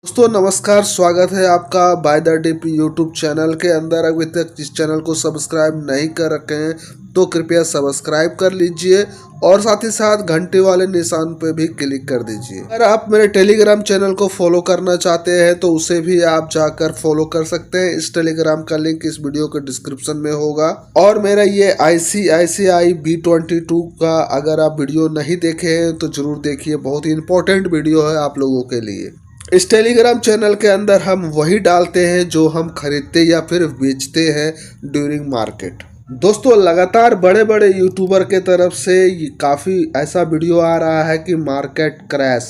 दोस्तों नमस्कार, स्वागत है आपका by the deep YouTube channel के अंदर। अभी तक इस चैनल को सब्सक्राइब नहीं कर रखे हैं तो कृपया सब्सक्राइब कर लीजिए और साथ ही साथ घंटे वाले निशान पे भी क्लिक कर दीजिए। अगर आप मेरे टेलीग्राम चैनल को फॉलो करना चाहते हैं तो उसे भी आप जाकर फॉलो कर सकते हैं। इस टेलीग्राम का लिंक इस वीडियो के डिस्क्रिप्शन में होगा। और मेरा ये ICICI B22 का अगर आप वीडियो नहीं देखे हैं तो जरूर देखिए, बहुत ही इंपॉर्टेंट वीडियो है आप लोगों के लिए। इस टेलीग्राम चैनल के अंदर हम वही डालते हैं जो हम खरीदते या फिर बेचते हैं ड्यूरिंग मार्केट। दोस्तों लगातार बड़े बड़े यूट्यूबर के तरफ से काफ़ी ऐसा वीडियो आ रहा है कि मार्केट क्रैश,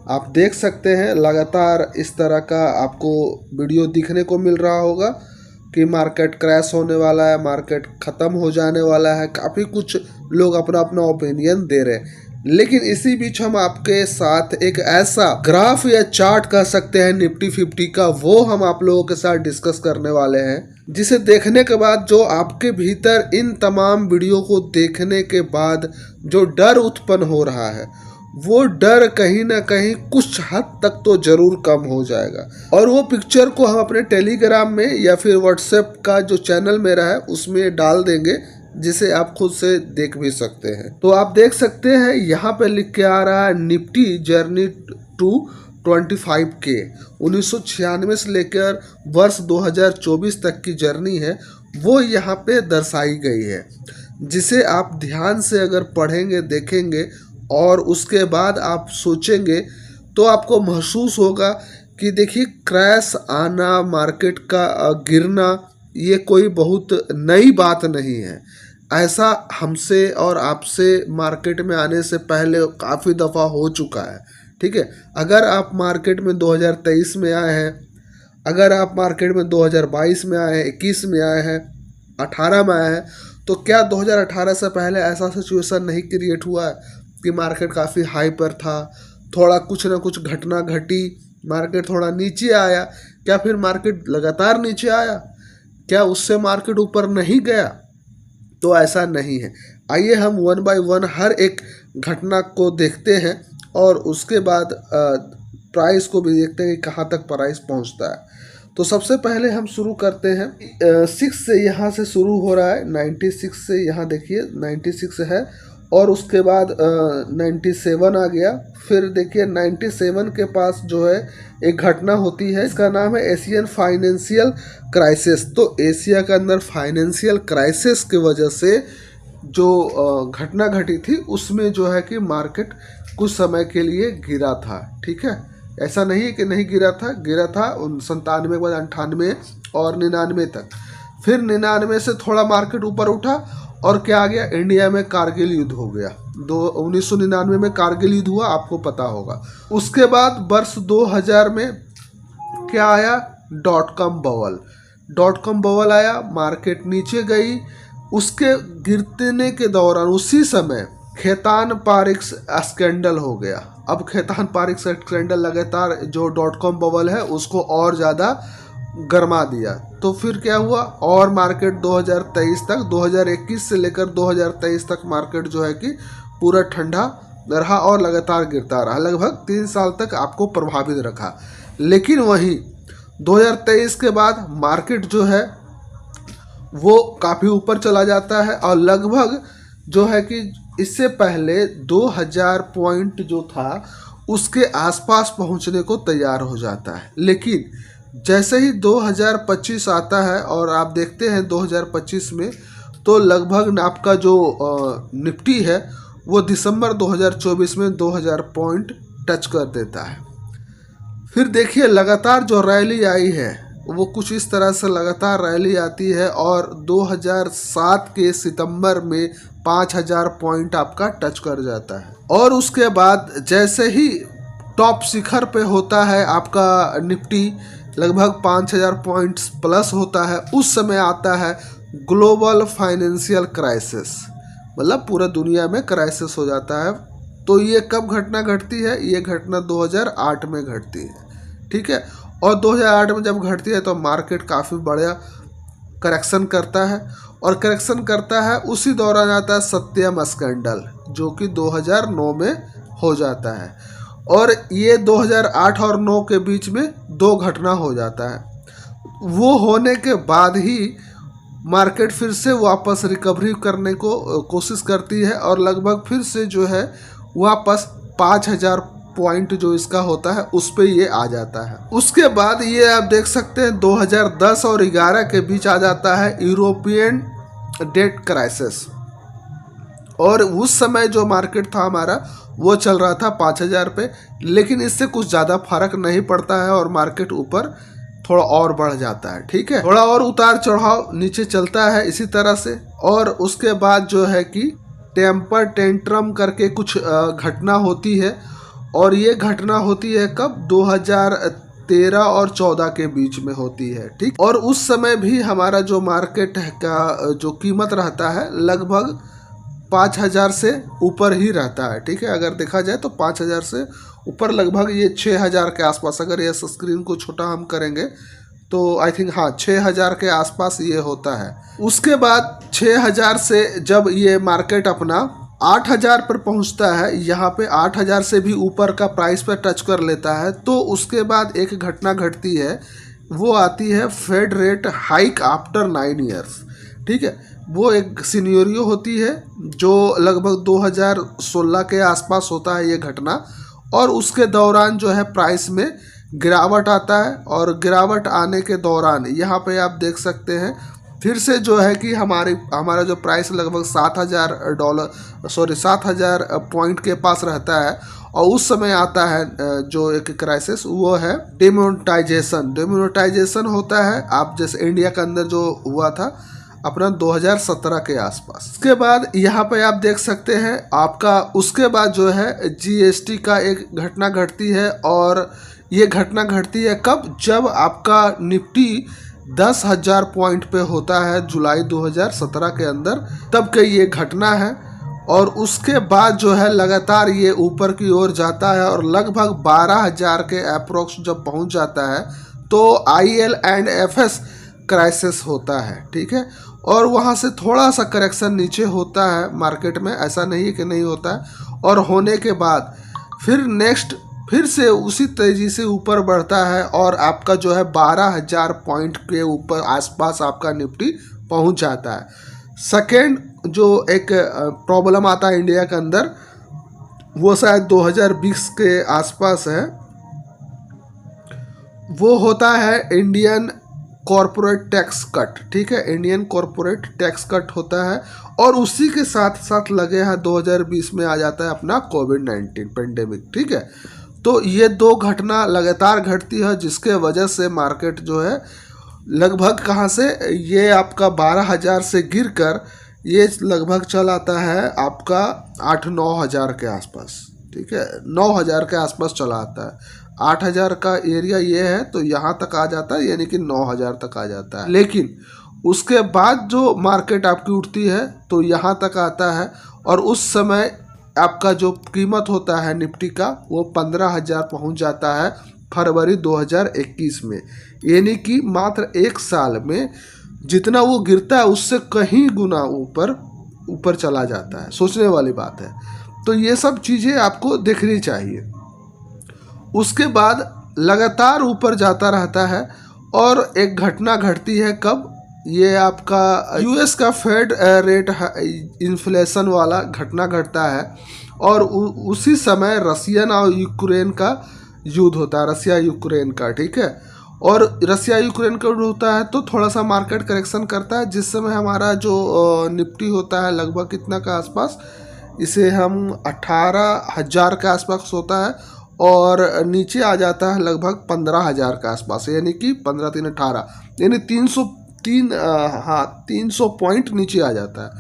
आप देख सकते हैं लगातार इस तरह का आपको वीडियो दिखने को मिल रहा होगा कि मार्केट क्रैश होने वाला है, मार्केट ख़त्म हो जाने वाला है। काफ़ी कुछ लोग अपना अपना ओपिनियन दे रहे हैं, लेकिन इसी बीच हम आपके साथ एक ऐसा ग्राफ या चार्ट कह सकते हैं निफ्टी 50 का, वो हम आप लोगों के साथ डिस्कस करने वाले हैं, जिसे देखने के बाद जो आपके भीतर इन तमाम वीडियो को देखने के बाद जो डर उत्पन्न हो रहा है वो डर कहीं ना कहीं कुछ हद तक तो जरूर कम हो जाएगा। और वो पिक्चर को हम अपने टेलीग्राम में या फिर व्हाट्सएप का जो चैनल मेरा है उसमें डाल देंगे, जिसे आप खुद से देख भी सकते हैं। तो आप देख सकते हैं यहाँ पे लिख के आ रहा है निफ्टी जर्नी टू 25K। 1996 से लेकर वर्ष 2024 तक की जर्नी है वो यहाँ पे दर्शाई गई है, जिसे आप ध्यान से अगर पढ़ेंगे देखेंगे और उसके बाद आप सोचेंगे तो आपको महसूस होगा कि देखिए क्रैश आना, मार्केट का गिरना, ये कोई बहुत नई बात नहीं है। ऐसा हमसे और आपसे मार्केट में आने से पहले काफ़ी दफ़ा हो चुका है। ठीक है, अगर आप मार्केट में 2023 में आए हैं, अगर आप मार्केट में 2022 में आए हैं, 21 में आए हैं, 18 में आए हैं, तो क्या 2018 से पहले ऐसा सिचुएशन नहीं क्रिएट हुआ है कि मार्केट काफ़ी हाई पर था, थोड़ा कुछ ना कुछ घटना घटी, मार्केट थोड़ा नीचे आया, क्या फिर मार्केट लगातार नीचे आया, क्या उससे मार्केट ऊपर नहीं गया? तो ऐसा नहीं है। आइए हम वन बाय वन हर एक घटना को देखते हैं और उसके बाद प्राइस को भी देखते हैं कि कहाँ तक प्राइस पहुँचता है। तो सबसे पहले हम शुरू करते हैं 6 से, यहाँ से शुरू हो रहा है 96 से, यहाँ देखिए 96 है और उसके बाद 97 आ गया। फिर देखिए 97 के पास जो है एक घटना होती है, इसका नाम है एशियन फाइनेंशियल क्राइसिस। तो एशिया के अंदर फाइनेंशियल क्राइसिस की वजह से जो घटना घटी थी उसमें जो है कि मार्केट कुछ समय के लिए गिरा था। ठीक है, ऐसा नहीं है कि नहीं गिरा था, गिरा था 97 के बाद 98 और 99 तक। फिर 99 से थोड़ा मार्केट ऊपर उठा और क्या आ गया, इंडिया में कारगिल युद्ध हो गया। 1999 में कारगिल युद्ध हुआ, आपको पता होगा। उसके बाद वर्ष 2000 में क्या आया, डॉट कॉम बबल आया, मार्केट नीचे गई। उसके गिरने के दौरान उसी समय खेतान पारिक स्कैंडल हो गया। अब खेतान पारिक स्कैंडल लगातार जो .com बबल है उसको और ज़्यादा गरमा दिया। तो फिर क्या हुआ, और मार्केट 2023 तक, 2021 से लेकर 2023 तक मार्केट जो है कि पूरा ठंडा रहा और लगातार गिरता रहा, लगभग 3 साल तक आपको प्रभावित रखा। लेकिन वहीं 2023 के बाद मार्केट जो है वो काफ़ी ऊपर चला जाता है और लगभग जो है कि इससे पहले 2000 पॉइंट जो था उसके आसपास पहुंचने को तैयार हो जाता है। लेकिन जैसे ही 2025 आता है और आप देखते हैं 2025 में तो लगभग आपका जो निफ्टी है वो दिसंबर 2024 में 2000 पॉइंट टच कर देता है। फिर देखिए लगातार जो रैली आई है वो कुछ इस तरह से लगातार रैली आती है और 2007 के सितंबर में 5000 पॉइंट आपका टच कर जाता है। और उसके बाद जैसे ही टॉप शिखर पे होता है आपका निफ्टी, लगभग 5000 पॉइंट्स प्लस होता है, उस समय आता है ग्लोबल फाइनेंशियल क्राइसिस, मतलब पूरा दुनिया में क्राइसिस हो जाता है। तो ये कब घटना घटती है, ये घटना 2008 में घटती है। ठीक है, और 2008 में जब घटती है तो मार्केट काफ़ी बड़ा करेक्शन करता है और करेक्शन करता है। उसी दौरान आता है सत्यम स्कैंडल जो कि 2009 में हो जाता है। और ये 2008 और 9 के बीच में 2 घटना हो जाता है। वो होने के बाद ही मार्केट फिर से वापस रिकवरी करने को कोशिश करती है और लगभग फिर से जो है वापस 5000 पॉइंट जो इसका होता है उस पे ये आ जाता है। उसके बाद ये आप देख सकते हैं 2010 और 11 के बीच आ जाता है यूरोपियन डेट क्राइसिस, और उस समय जो मार्केट था हमारा वो चल रहा था 5000 पे, लेकिन इससे कुछ ज़्यादा फर्क नहीं पड़ता है और मार्केट ऊपर थोड़ा और बढ़ जाता है। ठीक है, थोड़ा और उतार चढ़ाव नीचे चलता है इसी तरह से। और उसके बाद जो है कि टेम्पर टेंट्रम करके कुछ घटना होती है, और ये घटना होती है कब, 2013 और 14 के बीच में होती है। ठीक, और उस समय भी हमारा जो मार्केट का जो कीमत रहता है लगभग 5000 से ऊपर ही रहता है। ठीक है, अगर देखा जाए तो 5000 से ऊपर लगभग ये 6000 के आसपास, अगर ये स्क्रीन को छोटा हम करेंगे तो आई थिंक हाँ 6000 के आसपास ये होता है। उसके बाद 6000 से जब ये मार्केट अपना 8000 पर पहुंचता है, यहाँ पे 8000 से भी ऊपर का प्राइस पर टच कर लेता है, तो उसके बाद एक घटना घटती है, वो आती है Fed rate hike after 9 years. ठीक है, वो एक सिनेरियो होती है जो लगभग 2016 के आसपास होता है ये घटना, और उसके दौरान जो है प्राइस में गिरावट आता है, और गिरावट आने के दौरान यहाँ पे आप देख सकते हैं फिर से जो है कि हमारा जो प्राइस लगभग $7000 पॉइंट के पास रहता है, और उस समय आता है जो एक क्राइसिस, वो है डिमोनेटाइजेशन। डिमोनेटाइजेशन होता है आप जैसे इंडिया के अंदर जो हुआ था अपना 2017 के आसपास। उसके बाद यहाँ पे आप देख सकते हैं आपका, उसके बाद जो है जीएसटी का एक घटना घटती है, और ये घटना घटती है कब, जब आपका निफ्टी 10,000 पॉइंट पे होता है जुलाई 2017 के अंदर, तब के ये घटना है। और उसके बाद जो है लगातार ये ऊपर की ओर जाता है, और लगभग 12,000 के अप्रोक्स जब पहुंच जाता है तो IL&FS क्राइसिस होता है। ठीक है, और वहाँ से थोड़ा सा करेक्शन नीचे होता है मार्केट में, ऐसा नहीं है कि नहीं होता है, और होने के बाद फिर से उसी तेज़ी से ऊपर बढ़ता है, और आपका जो है 12,000 पॉइंट के ऊपर आसपास आपका निफ्टी पहुंच जाता है। सेकेंड जो एक प्रॉब्लम आता है इंडिया के अंदर, वो शायद 2020 के आसपास है, वो होता है इंडियन कॉरपोरेट टैक्स कट। ठीक है, इंडियन कॉरपोरेट टैक्स कट होता है, और उसी के साथ साथ लगे हैं 2020 में आ जाता है अपना कोविड-19 पेंडेमिक। ठीक है, तो ये 2 घटना लगातार घटती है, जिसके वजह से मार्केट जो है लगभग कहाँ से, ये आपका 12,000 से गिरकर ये लगभग चल आता है आपका 8-9 हज़ार के आसपास। ठीक है, 9,000 के आसपास चला आता है। 8,000 का एरिया ये है तो यहाँ तक आ जाता है, यानी कि 9,000 तक आ जाता है। लेकिन उसके बाद जो मार्केट आपकी उठती है तो यहाँ तक आता है, और उस समय आपका जो कीमत होता है निफ्टी का वो 15,000 पहुँच जाता है फरवरी 2021 में। यानी कि मात्र 1 साल में जितना वो गिरता है उससे कहीं गुना ऊपर चला जाता है। सोचने वाली बात है। तो ये सब चीज़ें आपको देखनी चाहिए। उसके बाद लगातार ऊपर जाता रहता है, और एक घटना घटती है कब, ये आपका यूएस का फेड रेट इन्फ्लेशन वाला घटना घटता है, और उसी समय रसियन और यूक्रेन का युद्ध होता है, रसिया यूक्रेन का। ठीक है, और रसिया यूक्रेन का युद्ध होता है तो थोड़ा सा मार्केट करेक्शन करता है, जिस समय हमारा जो निफ्टी होता है लगभग कितना का आसपास, इसे हम 18,000 के आसपास होता है, और नीचे आ जाता है लगभग 15,000 के आसपास, यानी कि 15-3 18, यानी 300 पॉइंट नीचे आ जाता है।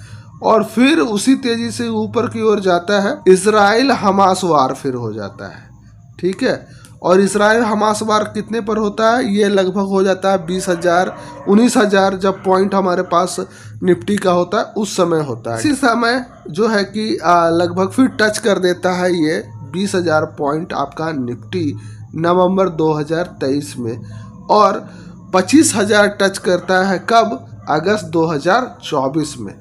और फिर उसी तेजी से ऊपर की ओर जाता है, इजराइल हमास वार फिर हो जाता है। ठीक है, और इजराइल हमास वार कितने पर होता है, ये लगभग हो जाता है 19,000 जब पॉइंट हमारे पास निफ्टी का होता है उस समय होता है। इसी समय जो है कि लगभग फिर टच कर देता है ये 20,000 पॉइंट आपका निफ्टी नवंबर 2023 में, और 25,000 टच करता है कब, अगस्त 2024 में।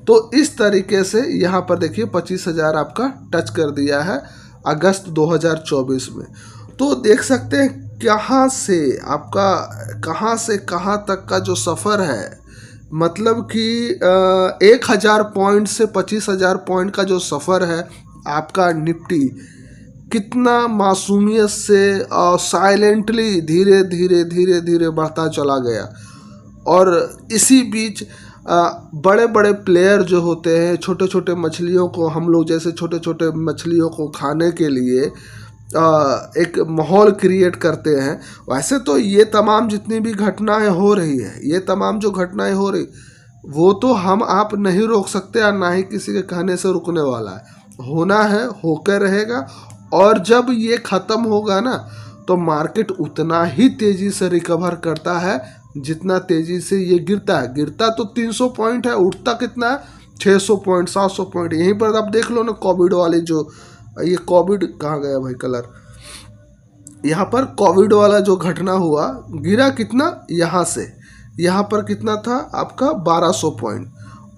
तो इस तरीके से यहाँ पर देखिए 25,000 आपका टच कर दिया है अगस्त 2024 में। तो देख सकते हैं कहाँ से आपका कहाँ से कहाँ तक का जो सफ़र है, मतलब कि 1000 पॉइंट से 25,000 पॉइंट का जो सफ़र है आपका निफ्टी कितना मासूमियत से और साइलेंटली धीरे धीरे धीरे धीरे बढ़ता चला गया। और इसी बीच बड़े बड़े प्लेयर जो होते हैं, छोटे छोटे मछलियों को, हम लोग जैसे छोटे छोटे मछलियों को खाने के लिए एक माहौल क्रिएट करते हैं। वैसे तो ये तमाम जितनी भी घटनाएं हो रही है, ये तमाम जो घटनाएं हो रही, वो तो हम आप नहीं रोक सकते और ना ही किसी के कहने से रुकने वाला है। होना है, होकर रहेगा। और जब ये ख़त्म होगा ना, तो मार्केट उतना ही तेज़ी से रिकवर करता है जितना तेज़ी से ये गिरता है। गिरता तो 300 पॉइंट है, उठता कितना है, 600 पॉइंट, 700 पॉइंट। यहीं पर आप देख लो ना, कोविड वाले जो, ये कोविड कहाँ गया भाई कलर, यहाँ पर कोविड वाला जो घटना हुआ, गिरा कितना, यहाँ से यहाँ पर कितना था आपका 1200 पॉइंट,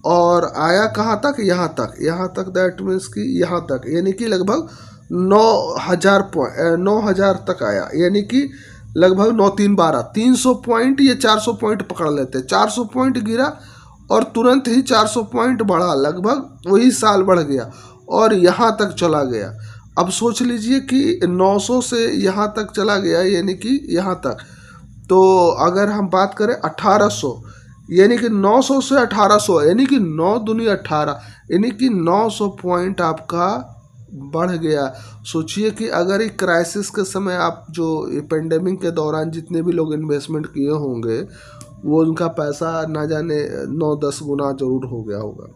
और आया कहाँ तक, यहाँ तक दैट मीन्स कि यहाँ तक, यानी कि लगभग 9,000 तक आया, यानी कि लगभग 9-3-12 300 पॉइंट, ये 400 पॉइंट पकड़ लेते। 400 पॉइंट गिरा और तुरंत ही 400 पॉइंट बढ़ा, लगभग वही साल बढ़ गया और यहाँ तक चला गया। अब सोच लीजिए कि 900 से यहाँ तक चला गया, यानी कि यहाँ तक। तो अगर हम बात करें 1800, यानी कि 900 से 1800, यानी कि 9 दूनी 18, यानी कि 900 पॉइंट आपका बढ़ गया। सोचिए कि अगर एक क्राइसिस के समय आप जो पेंडेमिक के दौरान जितने भी लोग इन्वेस्टमेंट किए होंगे, वो उनका पैसा ना जाने 9-10 गुना जरूर हो गया होगा।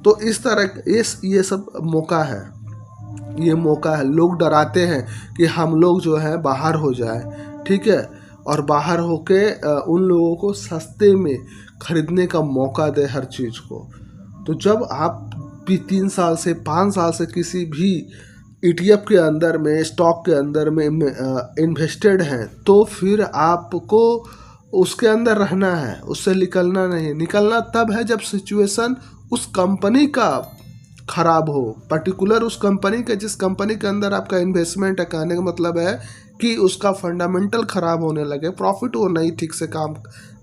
तो इस तरह ये सब मौका है, ये मौका है। लोग डराते हैं कि हम लोग जो है बाहर हो जाए, ठीक है, और बाहर होके उन लोगों को सस्ते में खरीदने का मौका दे हर चीज़ को। तो जब आप भी 3 साल से 5 साल से किसी भी ETF के अंदर में, स्टॉक के अंदर में इन्वेस्टेड हैं, तो फिर आपको उसके अंदर रहना है, उससे निकलना नहीं। निकलना तब है जब सिचुएशन उस कंपनी का ख़राब हो, पर्टिकुलर उस कंपनी के, जिस कंपनी के अंदर आपका इन्वेस्टमेंट है। कहने का मतलब है कि उसका फंडामेंटल ख़राब होने लगे, प्रॉफिट वो नहीं ठीक से काम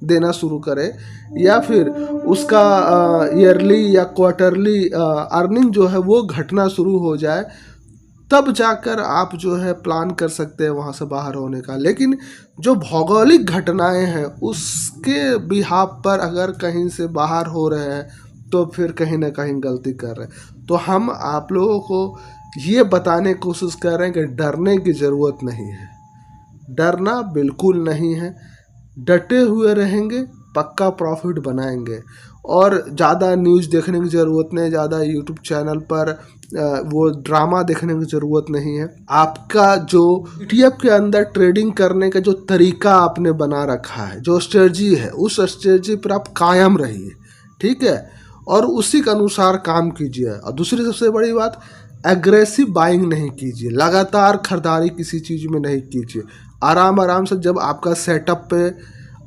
देना शुरू करे, या फिर उसका ईयरली या क्वार्टरली अर्निंग जो है वो घटना शुरू हो जाए, तब जाकर आप जो है प्लान कर सकते हैं वहाँ से बाहर होने का। लेकिन जो भौगोलिक घटनाएं हैं उसके बिहाफ पर अगर कहीं से बाहर हो रहे हैं, तो फिर कहीं ना कहीं गलती कर रहे हैं। तो हम आप लोगों को ये बताने की कोशिश कर रहे हैं कि डरने की ज़रूरत नहीं है, डरना बिल्कुल नहीं है। डटे हुए रहेंगे, पक्का प्रॉफिट बनाएंगे। और ज़्यादा न्यूज़ देखने की ज़रूरत नहीं, ज़्यादा यूट्यूब चैनल पर वो ड्रामा देखने की ज़रूरत नहीं है। आपका जो ETF के अंदर ट्रेडिंग करने का जो तरीका आपने बना रखा है, जो स्ट्रेटजी है, उस स्ट्रेटजी पर आप कायम रहिए, ठीक है, और उसी के अनुसार काम कीजिए। और दूसरी सबसे बड़ी बात, एग्रेसिव बाइंग नहीं कीजिए, लगातार खरीदारी किसी चीज़ में नहीं कीजिए। आराम आराम से, जब आपका सेटअप पे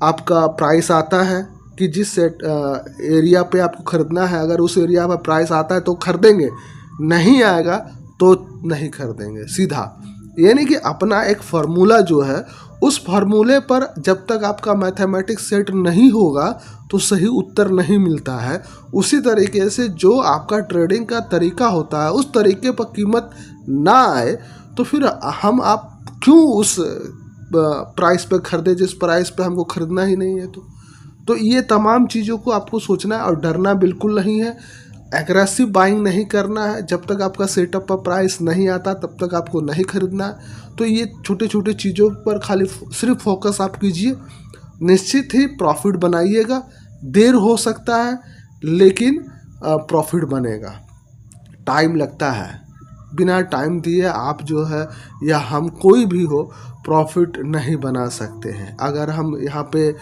आपका प्राइस आता है कि जिस एरिया पे आपको ख़रीदना है, अगर उस एरिया पर प्राइस आता है तो खरीदेंगे, नहीं आएगा तो नहीं खरीदेंगे, सीधा। यानी कि अपना एक फार्मूला जो है, उस फार्मूले पर जब तक आपका मैथमेटिक्स सेट नहीं होगा तो सही उत्तर नहीं मिलता है। उसी तरीके से जो आपका ट्रेडिंग का तरीका होता है, उस तरीके पर कीमत ना आए तो फिर हम आप क्यों उस प्राइस पे खरीदे जिस प्राइस पे हमको खरीदना ही नहीं है। तो ये तमाम चीज़ों को आपको सोचना है और डरना बिल्कुल नहीं है। एग्रेसिव बाइंग नहीं करना है, जब तक आपका सेटअप पर प्राइस नहीं आता तब तक आपको नहीं खरीदना है। तो ये छोटे छोटे चीज़ों पर खाली सिर्फ फोकस आप कीजिए, निश्चित ही प्रॉफिट बनाइएगा। देर हो सकता है लेकिन प्रॉफिट बनेगा। टाइम लगता है, बिना टाइम दिए आप जो है, या हम कोई भी हो, प्रॉफिट नहीं बना सकते हैं। अगर हम यहाँ पे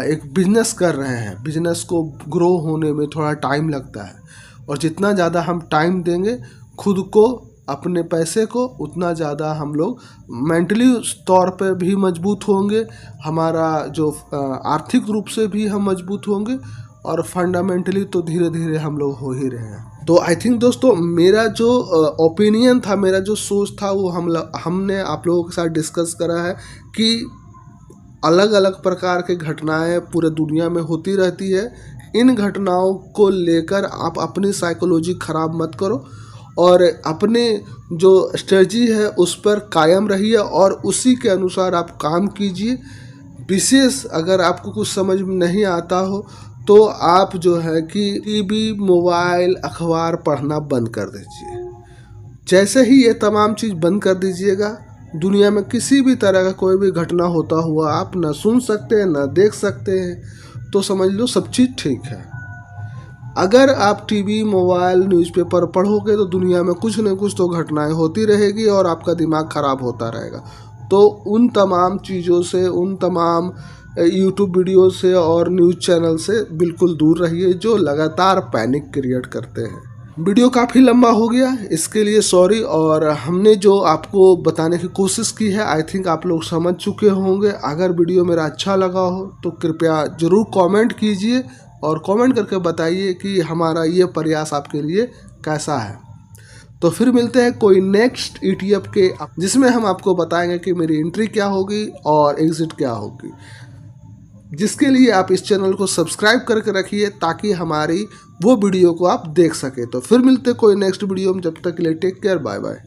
एक बिजनेस कर रहे हैं, बिजनेस को ग्रो होने में थोड़ा टाइम लगता है, और जितना ज़्यादा हम टाइम देंगे खुद को, अपने पैसे को, उतना ज़्यादा हम लोग मेंटली तौर पे भी मजबूत होंगे, हमारा जो आर्थिक रूप से भी हम मजबूत होंगे, और फंडामेंटली तो धीरे धीरे हम लोग हो ही रहे हैं। तो आई थिंक दोस्तों मेरा जो ओपिनियन था, मेरा जो सोच था वो हमने आप लोगों के साथ डिस्कस करा है कि अलग अलग प्रकार की घटनाएं पूरे दुनिया में होती रहती है। इन घटनाओं को लेकर आप अपनी साइकोलॉजी ख़राब मत करो और अपने जो स्ट्रेटजी है उस पर कायम रहिए और उसी के अनुसार आप काम कीजिए। विशेष अगर आपको कुछ समझ में नहीं आता हो तो आप जो है कि टीवी, मोबाइल, अखबार पढ़ना बंद कर दीजिए। जैसे ही ये तमाम चीज़ बंद कर दीजिएगा, दुनिया में किसी भी तरह का कोई भी घटना होता हुआ आप ना सुन सकते हैं ना देख सकते हैं, तो समझ लो सब चीज़ ठीक है। अगर आप टीवी, मोबाइल, न्यूज़पेपर पढ़ोगे तो दुनिया में कुछ न कुछ तो घटनाएं होती रहेगी और आपका दिमाग ख़राब होता रहेगा। तो उन तमाम चीज़ों से, उन तमाम यूट्यूब वीडियो से और न्यूज़ चैनल से बिल्कुल दूर रहिए जो लगातार पैनिक क्रिएट करते हैं। वीडियो काफ़ी लंबा हो गया, इसके लिए सॉरी। और हमने जो आपको बताने की कोशिश की है आई थिंक आप लोग समझ चुके होंगे। अगर वीडियो मेरा अच्छा लगा हो तो कृपया ज़रूर कमेंट कीजिए और कमेंट करके बताइए कि हमारा ये प्रयास आपके लिए कैसा है। तो फिर मिलते हैं कोई नेक्स्ट ETF के, जिसमें हम आपको बताएंगे कि मेरी एंट्री क्या होगी और एग्ज़िट क्या होगी, जिसके लिए आप इस चैनल को सब्सक्राइब करके रखिए ताकि हमारी वो वीडियो को आप देख सकें। तो फिर मिलते कोई नेक्स्ट वीडियो में, जब तक के लिए टेक केयर, बाय बाय।